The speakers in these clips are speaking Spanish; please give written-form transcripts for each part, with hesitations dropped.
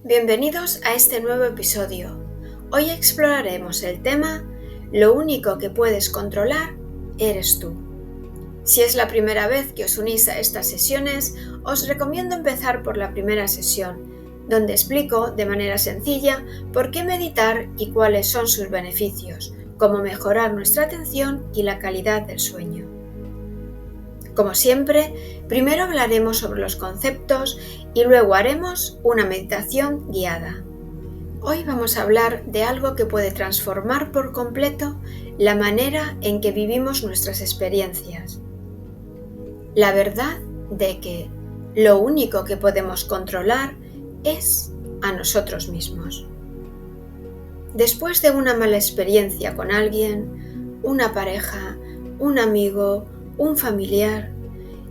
Bienvenidos a este nuevo episodio. Hoy exploraremos el tema "Lo único que puedes controlar eres tú". Si es la primera vez que os unís a estas sesiones, os recomiendo empezar por la primera sesión, donde explico de manera sencilla por qué meditar y cuáles son sus beneficios, cómo mejorar nuestra atención y la calidad del sueño. Como siempre, primero hablaremos sobre los conceptos y luego haremos una meditación guiada. Hoy vamos a hablar de algo que puede transformar por completo la manera en que vivimos nuestras experiencias. La verdad de que lo único que podemos controlar es a nosotros mismos. Después de una mala experiencia con alguien, una pareja, un amigo, un familiar,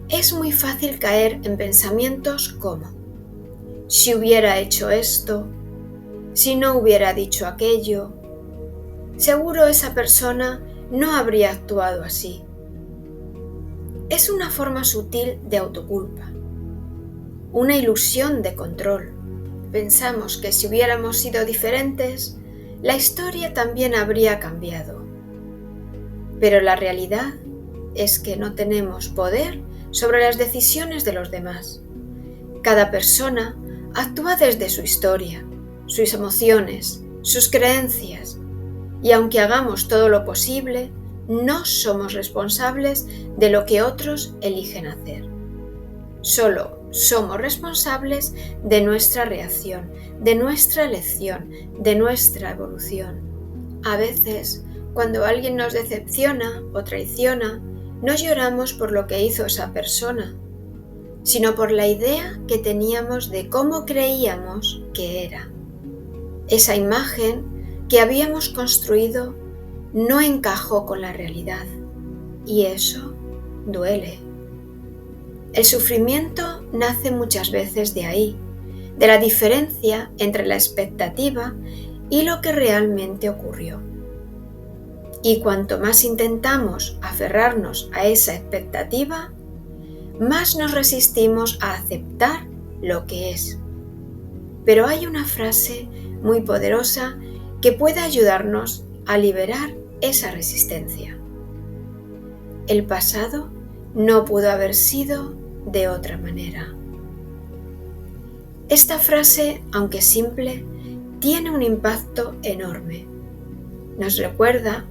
es muy fácil caer en pensamientos como: si hubiera hecho esto, si no hubiera dicho aquello, seguro esa persona no habría actuado así. Es una forma sutil de autoculpa, una ilusión de control. Pensamos que si hubiéramos sido diferentes, la historia también habría cambiado. Pero la realidad es que no tenemos poder sobre las decisiones de los demás. Cada persona actúa desde su historia, sus emociones, sus creencias, y aunque hagamos todo lo posible, no somos responsables de lo que otros eligen hacer. Solo somos responsables de nuestra reacción, de nuestra elección, de nuestra evolución. A veces, cuando alguien nos decepciona o traiciona, no lloramos por lo que hizo esa persona, sino por la idea que teníamos de cómo creíamos que era. Esa imagen que habíamos construido no encajó con la realidad, y eso duele. El sufrimiento nace muchas veces de ahí, de la diferencia entre la expectativa y lo que realmente ocurrió. Y cuanto más intentamos aferrarnos a esa expectativa, más nos resistimos a aceptar lo que es. Pero hay una frase muy poderosa que puede ayudarnos a liberar esa resistencia. El pasado no pudo haber sido de otra manera. Esta frase, aunque simple, tiene un impacto enorme. Nos recuerda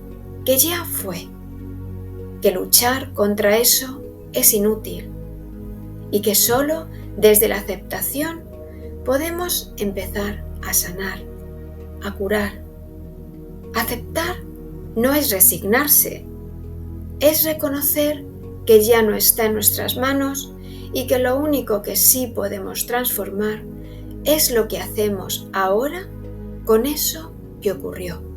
que ya fue, que luchar contra eso es inútil y que solo desde la aceptación podemos empezar a sanar, a curar. Aceptar no es resignarse, es reconocer que ya no está en nuestras manos y que lo único que sí podemos transformar es lo que hacemos ahora con eso que ocurrió.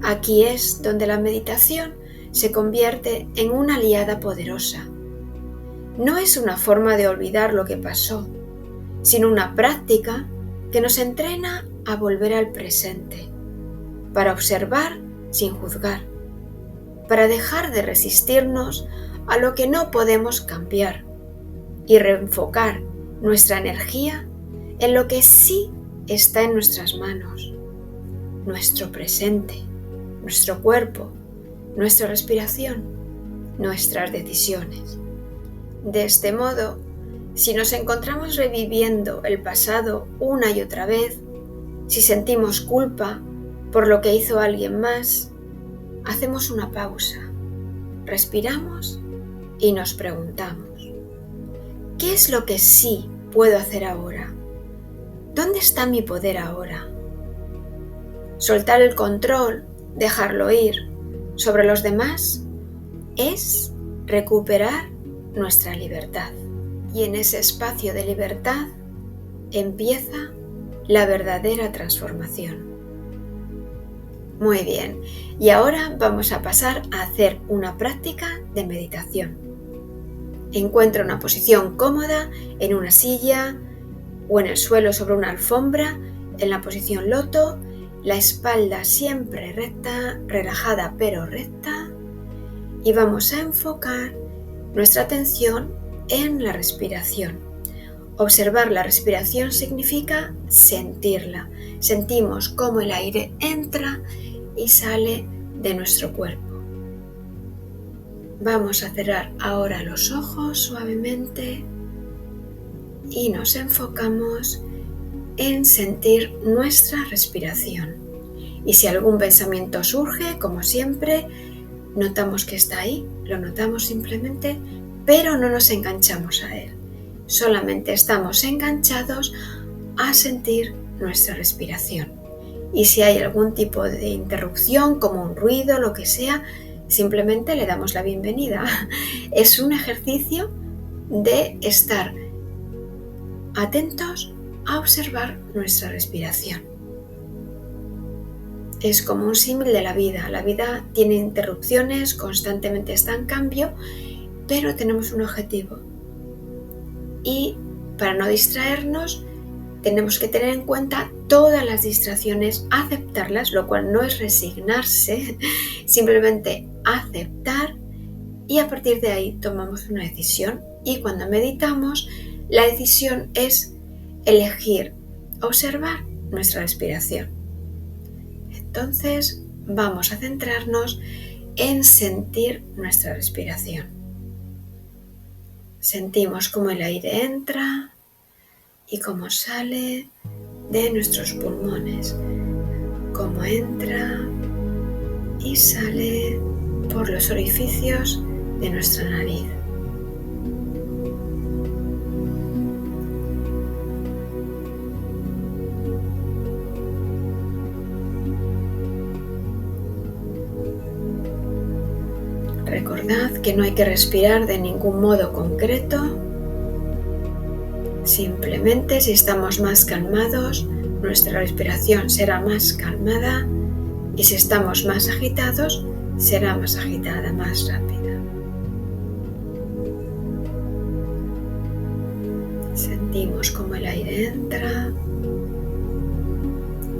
Aquí es donde la meditación se convierte en una aliada poderosa. No es una forma de olvidar lo que pasó, sino una práctica que nos entrena a volver al presente, para observar sin juzgar, para dejar de resistirnos a lo que no podemos cambiar y reenfocar nuestra energía en lo que sí está en nuestras manos, nuestro presente, nuestro cuerpo, nuestra respiración, nuestras decisiones. De este modo, si nos encontramos reviviendo el pasado una y otra vez, si sentimos culpa por lo que hizo alguien más, hacemos una pausa, respiramos y nos preguntamos: ¿qué es lo que sí puedo hacer ahora? ¿Dónde está mi poder ahora? Soltar el control, dejarlo ir sobre los demás, es recuperar nuestra libertad. Y en ese espacio de libertad empieza la verdadera transformación. Muy bien, y ahora vamos a pasar a hacer una práctica de meditación. Encuentra una posición cómoda en una silla o en el suelo sobre una alfombra, en la posición loto, la espalda siempre recta, relajada pero recta, y vamos a enfocar nuestra atención en la respiración. Observar la respiración significa sentirla. Sentimos cómo el aire entra y sale de nuestro cuerpo. Vamos a cerrar ahora los ojos suavemente y nos enfocamos en sentir nuestra respiración. Y si algún pensamiento surge, como siempre, notamos que está ahí, lo notamos simplemente, pero no nos enganchamos a él. Solamente estamos enganchados a sentir nuestra respiración. Y si hay algún tipo de interrupción, como un ruido, lo que sea, simplemente le damos la bienvenida. Es un ejercicio de estar atentos a observar nuestra respiración. Es como un símil de la vida. La vida tiene interrupciones, constantemente está en cambio, pero tenemos un objetivo. Y para no distraernos, tenemos que tener en cuenta todas las distracciones, aceptarlas, lo cual no es resignarse, simplemente aceptar, y a partir de ahí tomamos una decisión. Y cuando meditamos, la decisión es elegir observar nuestra respiración. Entonces vamos a centrarnos en sentir nuestra respiración. Sentimos cómo el aire entra y cómo sale de nuestros pulmones, cómo entra y sale por los orificios de nuestra nariz. Recordad que no hay que respirar de ningún modo concreto. Simplemente, si estamos más calmados, nuestra respiración será más calmada, y si estamos más agitados, será más agitada, más rápida. Sentimos cómo el aire entra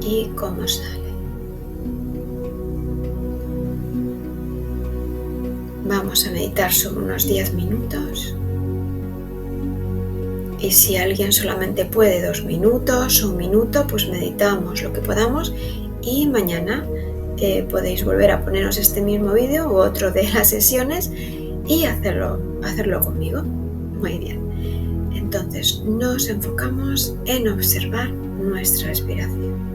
y cómo sale. Vamos a meditar sobre unos 10 minutos. Y si alguien solamente puede 2 minutos o 1 minuto, pues meditamos lo que podamos, y mañana podéis volver a poneros este mismo vídeo u otro de las sesiones y hacerlo conmigo. Muy bien. Entonces nos enfocamos en observar nuestra respiración.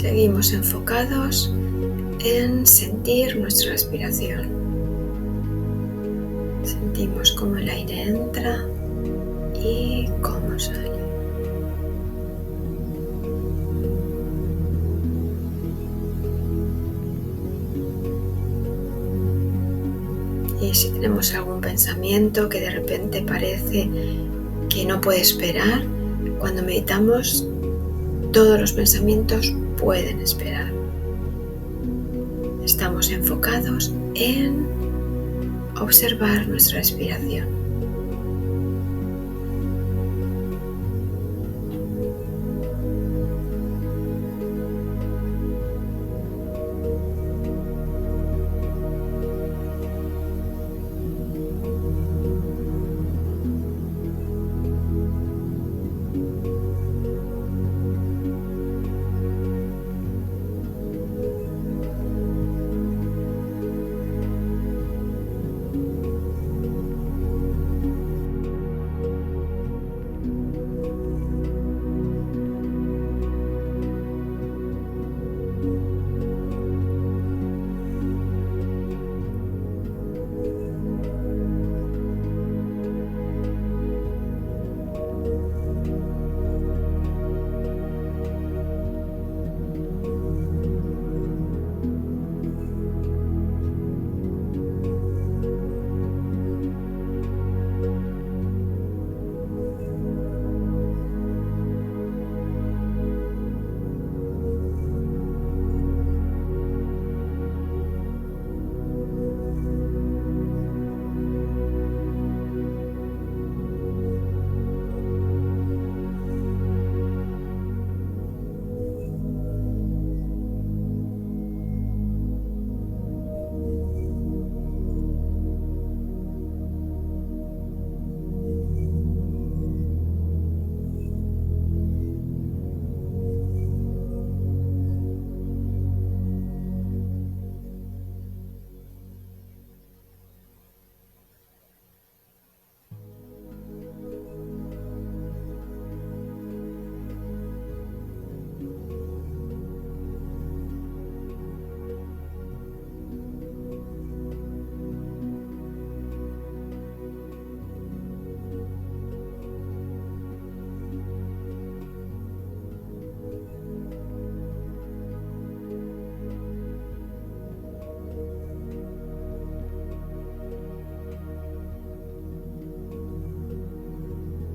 Seguimos enfocados en sentir nuestra respiración. Sentimos cómo el aire entra y cómo sale. Y si tenemos algún pensamiento que de repente parece que no puede esperar, cuando meditamos, todos los pensamientos pueden esperar. Estamos enfocados en observar nuestra respiración.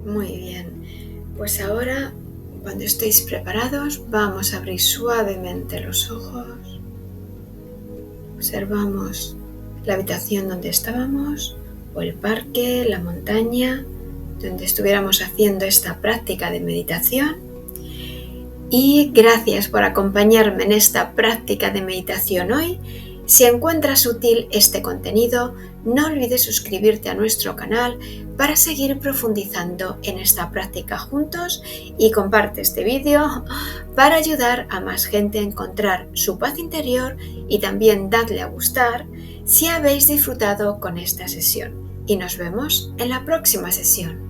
Muy bien, pues ahora, cuando estéis preparados, vamos a abrir suavemente los ojos. Observamos la habitación donde estábamos, o el parque, la montaña, donde estuviéramos haciendo esta práctica de meditación. Y gracias por acompañarme en esta práctica de meditación hoy. Si encuentras útil este contenido, no olvides suscribirte a nuestro canal para seguir profundizando en esta práctica juntos y comparte este vídeo para ayudar a más gente a encontrar su paz interior y también dadle a gustar si habéis disfrutado con esta sesión. Y nos vemos en la próxima sesión.